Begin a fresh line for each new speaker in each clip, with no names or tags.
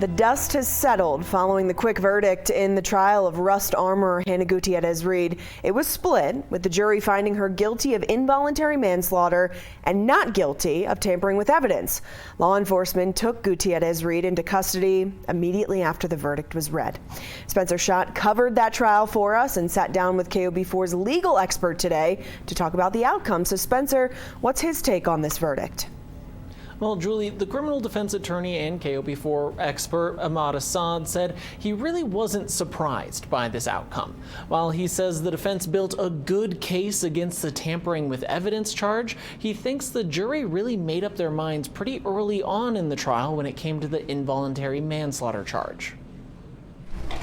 The dust has settled following the quick verdict in the trial of Rust armorer Hannah Gutierrez-Reed. It was split, with the jury finding her guilty of involuntary manslaughter and not guilty of tampering with evidence. Law enforcement took Gutierrez-Reed into custody immediately after the verdict was read. Spencer Schott covered that trial for us and sat down with KOB4's legal expert today to talk about the outcome. So Spencer, what's his take on this verdict?
Well, Julie, the criminal defense attorney and KOB4 expert Ahmad Assad said he really wasn't surprised by this outcome. While he says the defense built a good case against the tampering with evidence charge, he thinks the jury really made up their minds pretty early on in the trial when it came to the involuntary manslaughter charge.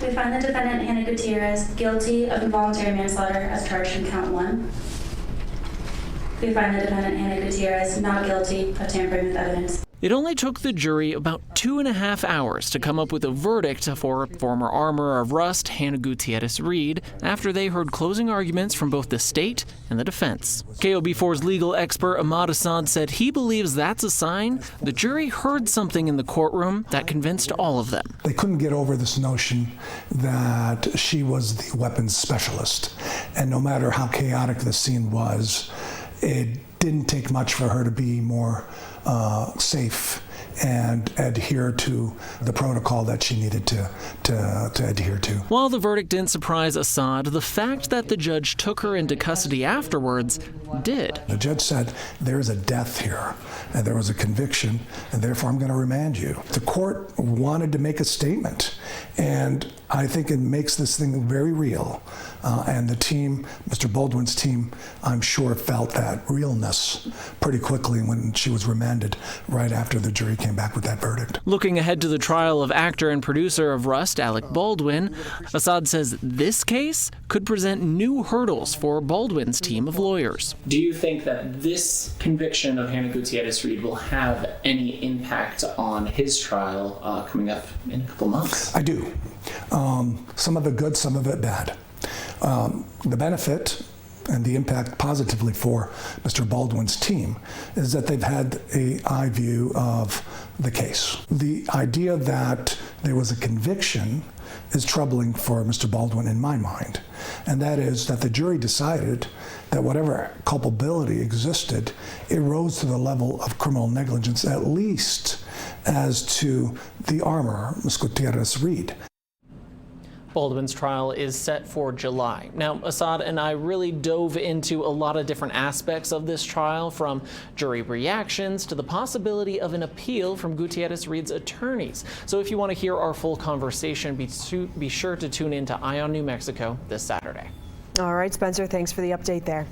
We find the defendant, Hannah Gutierrez, guilty of involuntary manslaughter as charged in count 1. We find the defendant, Hannah Gutierrez, not guilty of tampering with evidence.
It only took the jury about 2.5 hours to come up with a verdict for former armorer of Rust, Hannah Gutierrez-Reed, after they heard closing arguments from both the state and the defense. KOB4's legal expert Ahmad Assad said he believes that's a sign the jury heard something in the courtroom that convinced all of them.
They couldn't get over this notion that she was the weapons specialist, and no matter how chaotic the scene was, it didn't take much for her to be more safe and adhere to the protocol that she needed to adhere to.
While the verdict didn't surprise Assad, the fact that the judge took her into custody afterwards did.
The judge said, there's a death here, and there was a conviction, and therefore I'm going to remand you. The court wanted to make a statement, and I think it makes this thing very real. And the team, Mr. Baldwin's team, I'm sure felt that realness pretty quickly when she was remanded right after the jury came back with that verdict.
Looking ahead to the trial of actor and producer of Rust, Alec Baldwin, Assad says this case could present new hurdles for Baldwin's team of lawyers.
Do you think that this conviction of Hannah Gutierrez-Reed will have any impact on his trial coming up in a couple months?
I do. Some of it good, some of it bad. The benefit and the impact positively for Mr. Baldwin's team is that they've had an eye view of the case. The idea that there was a conviction is troubling for Mr. Baldwin in my mind, and that is that the jury decided that whatever culpability existed, it rose to the level of criminal negligence, at least as to the armorer, Ms. Gutierrez-Reed.
Baldwin's trial is set for July. Now, Assad and I really dove into a lot of different aspects of this trial, from jury reactions to the possibility of an appeal from Gutierrez-Reed's attorneys. So if you want to hear our full conversation, be sure to tune in to Eye on New Mexico this Saturday.
All right, Spencer, thanks for the update there.